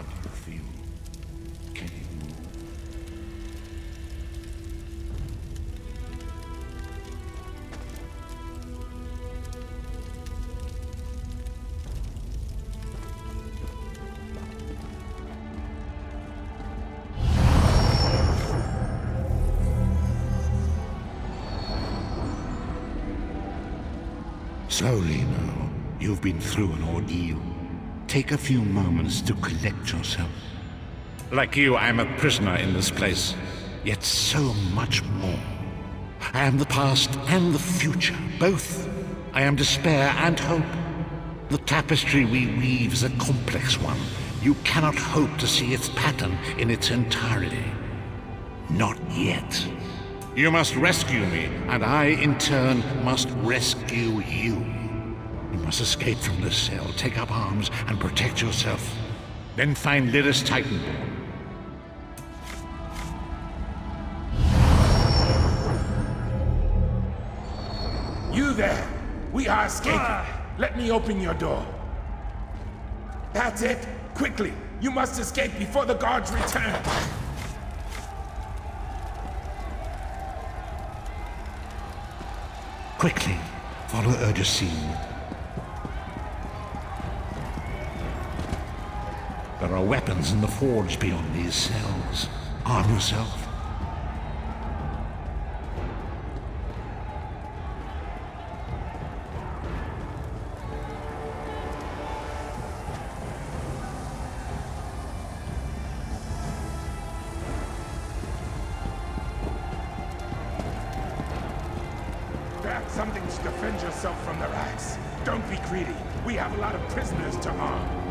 How do you feel? Can you move? Slowly now. You've been through an ordeal. Take a few moments to collect yourself. Like you, I am a prisoner in this place, yet so much more. I am the past and the future, both. I am despair and hope. The tapestry we weave is a complex one. You cannot hope to see its pattern in its entirety. Not yet. You must rescue me, and I, in turn, must rescue you. You must escape from this cell, take up arms, and protect yourself. Then find Lyris Titanborn. You there! We are escaping! Let me open your door. That's it! Quickly! You must escape before the guards return! Quickly, follow Urgesine. There are weapons in the forge beyond these cells. Arm yourself. Grab something to defend yourself from the rats. Don't be greedy. We have a lot of prisoners to arm.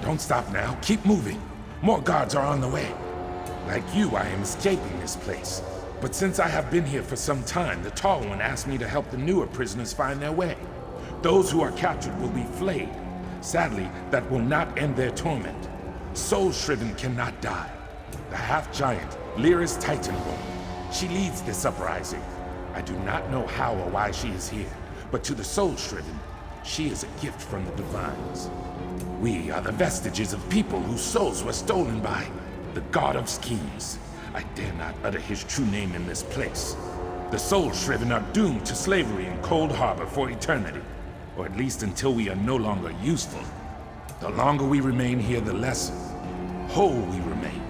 Don't stop now. Keep moving. More guards are on the way. Like you, I am escaping this place. But since I have been here for some time, the Tall One asked me to help the newer prisoners find their way. Those who are captured will be flayed. Sadly, that will not end their torment. Soul Shriven cannot die. The half-giant, Lyris Titanborn. She leads this uprising. I do not know how or why she is here, but to the Soul Shriven, she is a gift from the Divines. We are the vestiges of people whose souls were stolen by the God of Schemes. I dare not utter his true name in this place. The Soul Shriven are doomed to slavery in Cold Harbor for eternity, or at least until we are no longer useful. The longer we remain here, the less whole we remain.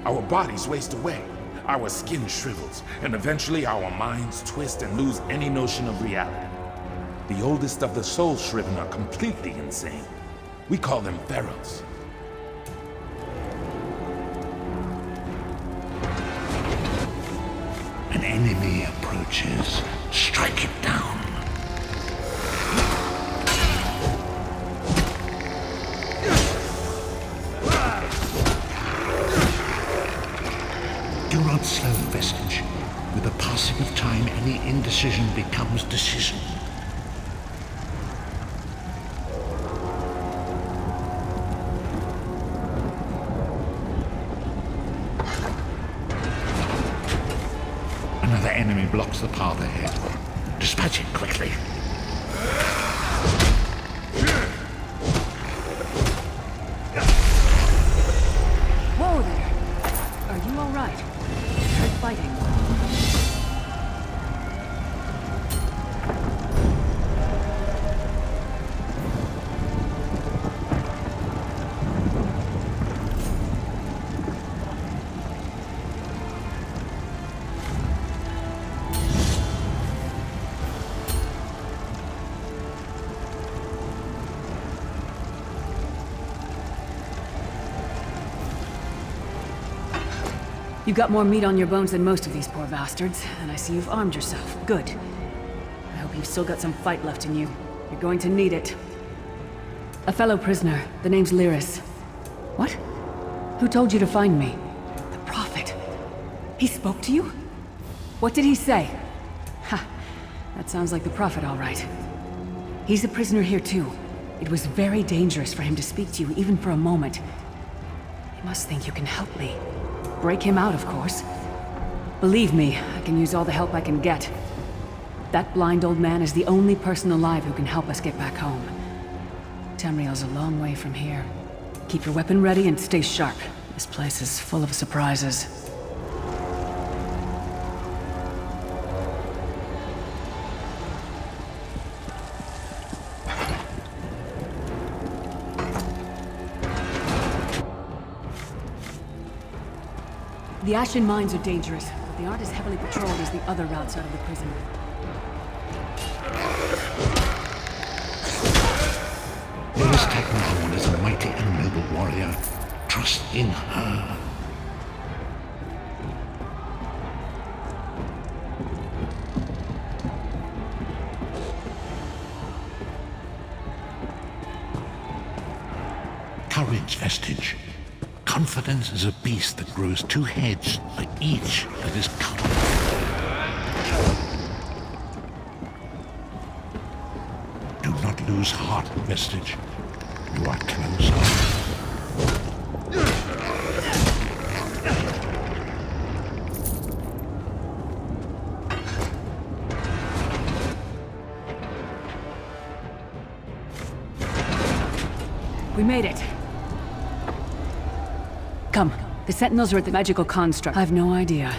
Our bodies waste away, our skin shrivels, and eventually our minds twist and lose any notion of reality. The oldest of the Soul Shriven are completely insane. We call them ferals. An enemy approaches. Strike it down. Do not slow the vestige. With the passing of time, any indecision becomes decision. Another enemy blocks the path ahead. Dispatch it quickly. Whoa there! Are you all right? exciting. You've got more meat on your bones than most of these poor bastards, and I see you've armed yourself. Good. I hope you've still got some fight left in you. You're going to need it. A fellow prisoner. The name's Lyris. What? Who told you to find me? The Prophet. He spoke to you? What did he say? Ha! That sounds like the Prophet, all right. He's a prisoner here too. It was very dangerous for him to speak to you, even for a moment. He must think you can help me. Break him out, of course. Believe me, I can use all the help I can get. That blind old man is the only person alive who can help us get back home. Tamriel's a long way from here. Keep your weapon ready and stay sharp. This place is full of surprises. The Ashen Mines are dangerous, but they aren't as heavily patrolled as the other routes out of the prison. Lyris Technicolor is a mighty and noble warrior. Trust in her. Courage, Vestige. Confidence is a beast that grows two heads for each that is covered. Do not lose heart, Vestige. You are closer. We made it. Come. The Sentinels are at the magical construct. I have no idea.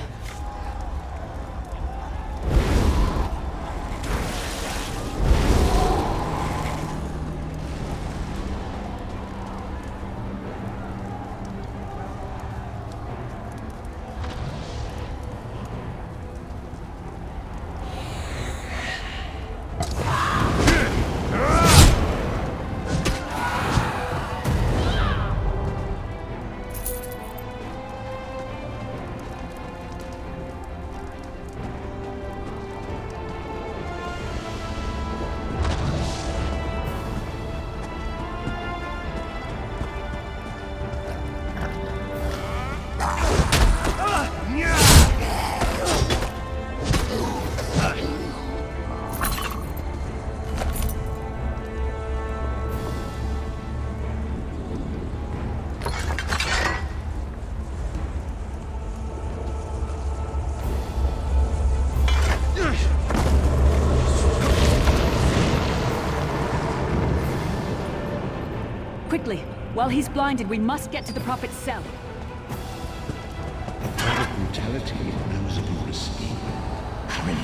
Quickly! While he's blinded, we must get to the Prophet's cell. The Prophet brutality knows of your escape. Hurry!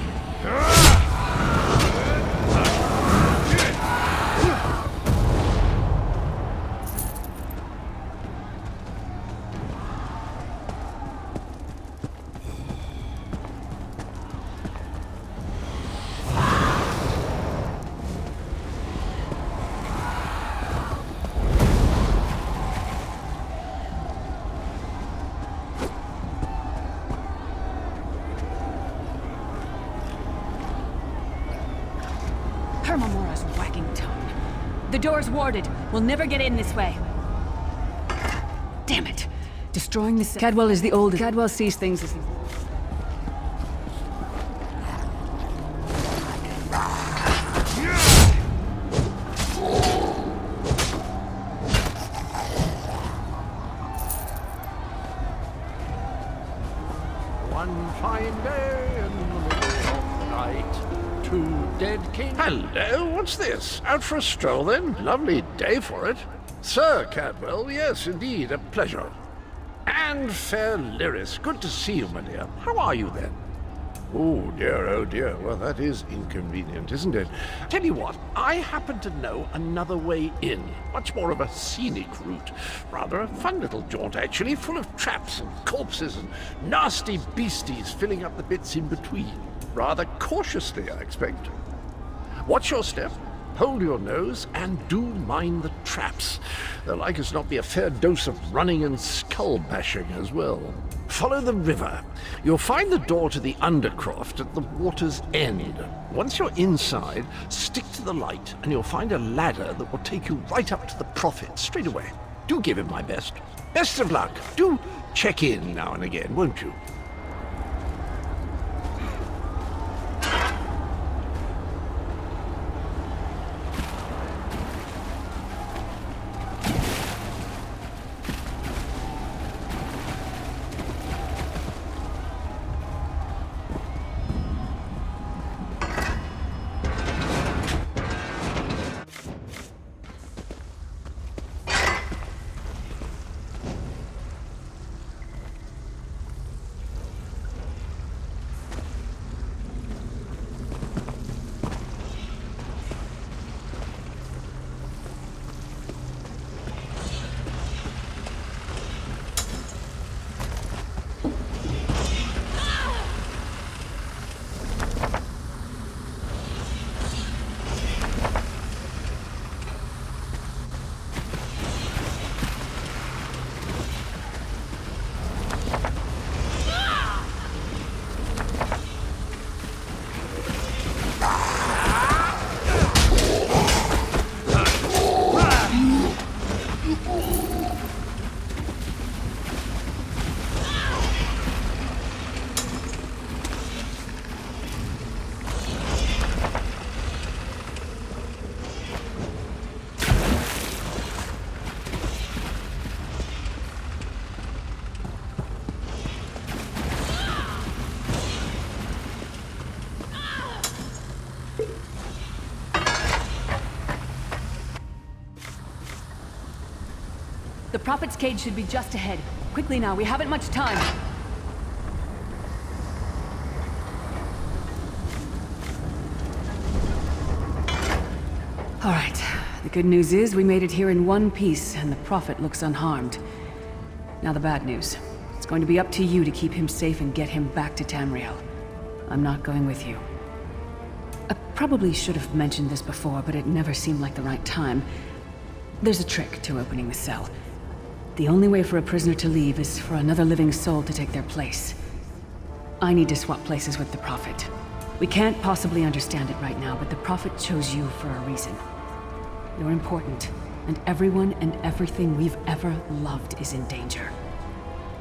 Hermamora's wagging tongue. The door's warded. We'll never get in this way. Damn it! Destroying the Cadwell is the oldest. Cadwell sees things as... One fine day in the middle of the night, two dead kings... Hello, what's this? Out for a stroll then? Lovely day for it. Sir Cadwell, yes, indeed, a pleasure. And fair Lyris, good to see you, my dear. How are you then? Oh dear, well that is inconvenient, isn't it? Tell you what, I happen to know another way in. Much more of a scenic route. Rather a fun little jaunt, actually, full of traps and corpses and nasty beasties filling up the bits in between. Rather cautiously, I expect. Watch your step, hold your nose, and do mind the traps. There'll like as not be a fair dose of running and skull-bashing as well. Follow the river. You'll find the door to the Undercroft at the water's end. Once you're inside, stick to the light, and you'll find a ladder that will take you right up to the Prophet straight away. Do give him my best. Best of luck. Do check in now and again, won't you? The Prophet's cage should be just ahead. Quickly now, we haven't much time. All right. The good news is we made it here in one piece, and the Prophet looks unharmed. Now the bad news. It's going to be up to you to keep him safe and get him back to Tamriel. I'm not going with you. I probably should have mentioned this before, but it never seemed like the right time. There's a trick to opening the cell. The only way for a prisoner to leave is for another living soul to take their place. I need to swap places with the Prophet. We can't possibly understand it right now, but the Prophet chose you for a reason. You're important, and everyone and everything we've ever loved is in danger.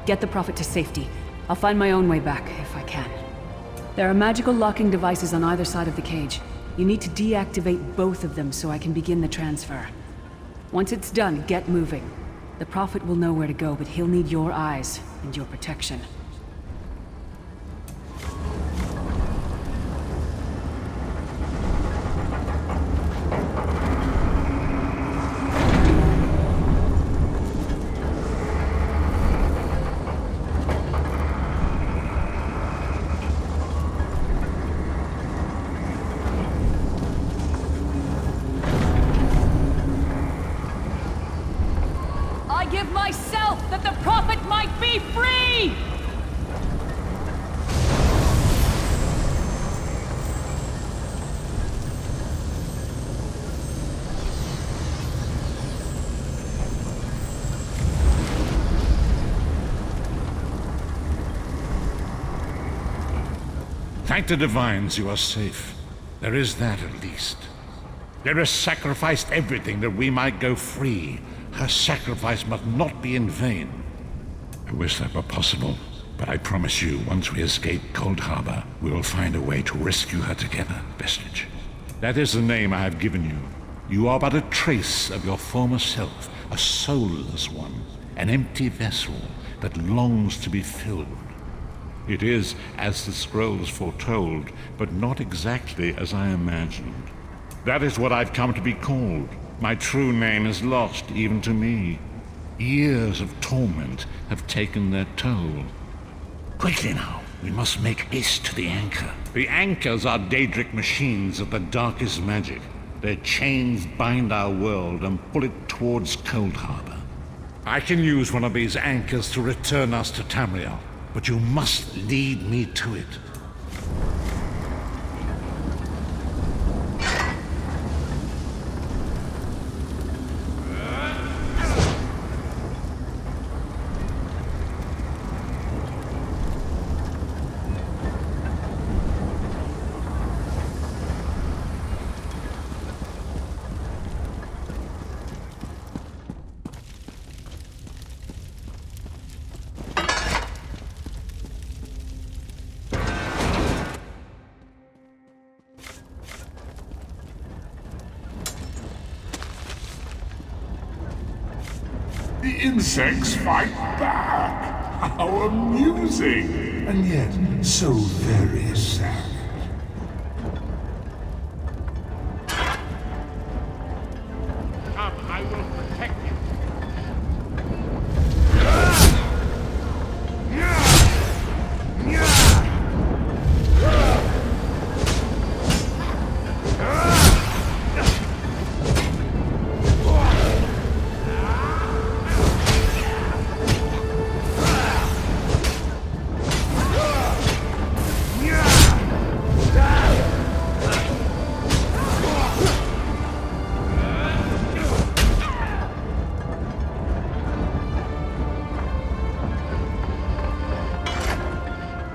Get the Prophet to safety. I'll find my own way back, if I can. There are magical locking devices on either side of the cage. You need to deactivate both of them so I can begin the transfer. Once it's done, get moving. The Prophet will know where to go, but he'll need your eyes and your protection. Thank the Divines you are safe. There is that at least. There has sacrificed everything that we might go free. Her sacrifice must not be in vain. I wish that were possible, but I promise you, once we escape Cold Harbor, we will find a way to rescue her together, Vestige. That is the name I have given you. You are but a trace of your former self, a soulless one, an empty vessel that longs to be filled. It is as the scrolls foretold, but not exactly as I imagined. That is what I've come to be called. My true name is lost even to me. Years of torment have taken their toll. Quickly now, we must make haste to the anchor. The anchors are Daedric machines of the darkest magic. Their chains bind our world and pull it towards Cold Harbor. I can use one of these anchors to return us to Tamriel, but you must lead me to it. The insects fight back! How amusing! And yet, so very sad. Come, I will protect you.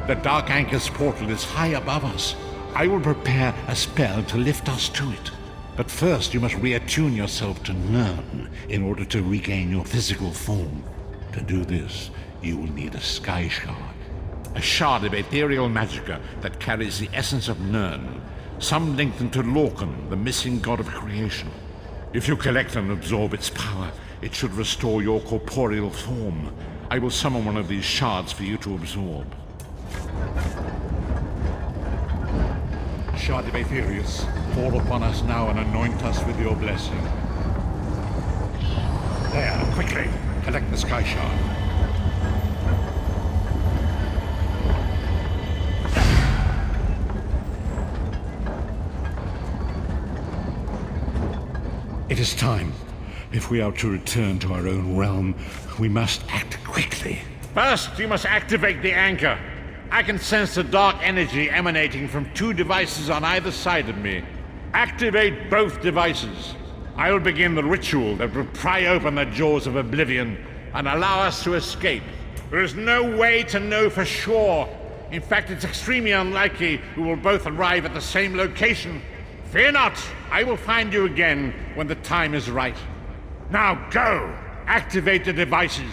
The Dark Anchor's portal is high above us. I will prepare a spell to lift us to it. But first you must reattune yourself to Nirn in order to regain your physical form. To do this, you will need a Sky Shard. A shard of ethereal magicka that carries the essence of Nirn, some linked into Lorcan, the missing god of creation. If you collect and absorb its power, it should restore your corporeal form. I will summon one of these shards for you to absorb. Shard of Aetherius, fall upon us now and anoint us with your blessing. There, quickly, collect the Sky Shard. It is time. If we are to return to our own realm, we must act quickly. First, you must activate the anchor. I can sense the dark energy emanating from two devices on either side of me. Activate both devices. I will begin the ritual that will pry open the jaws of oblivion and allow us to escape. There is no way to know for sure. In fact, it's extremely unlikely we will both arrive at the same location. Fear not, I will find you again when the time is right. Now go! Activate the devices.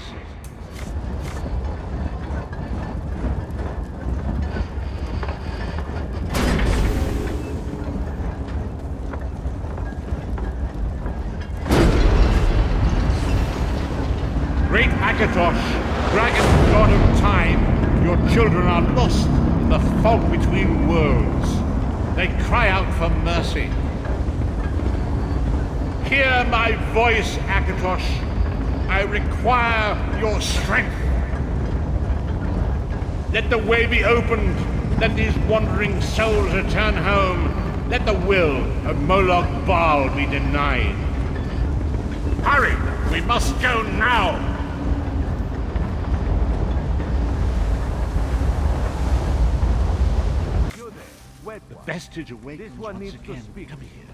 Great Akatosh, dragon god of time, your children are lost in the fog between worlds. They cry out for mercy. Hear my voice, Akatosh. I require your strength. Let the way be opened. Let these wandering souls return home. Let the will of Moloch Baal be denied. Hurry! We must go now! The vestige awakens once again. Come here.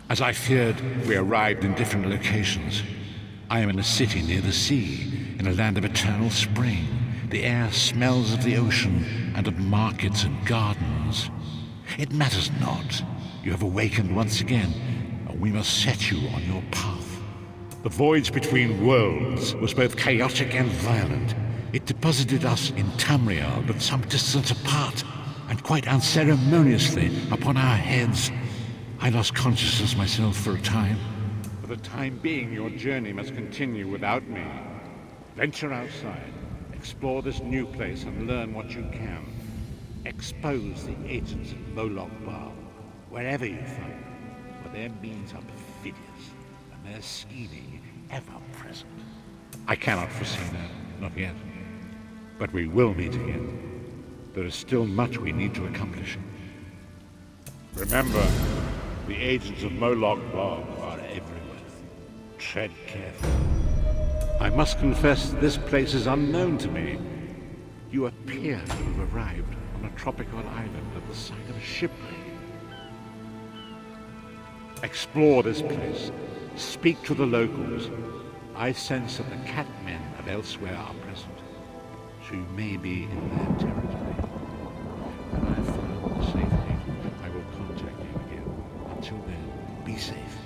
As I feared, we arrived in different locations. I am in a city near the sea, in a land of eternal spring. The air smells of the ocean and of markets and gardens. It matters not. You have awakened once again, and we must set you on your path. The voyage between worlds was both chaotic and violent. It deposited us in Tamriel, but some distance apart, and quite unceremoniously upon our heads. I lost consciousness myself for a time. For the time being, your journey must continue without me. Venture outside, explore this new place, and learn what you can. Expose the agents of Moloch Baal, wherever you find them. But their means are perfidious, and their scheming ever-present. I cannot foresee that, not yet. But we will meet again. There is still much we need to accomplish. Remember, the agents of Moloch Bob are everywhere. Tread carefully. I must confess this place is unknown to me. You appear to have arrived on a tropical island at the site of a shipwreck. Explore this place. Speak to the locals. I sense that the catmen of elsewhere are present, so you may be in their territory. When I have found a safe haven, I will contact you again. Until then, be safe.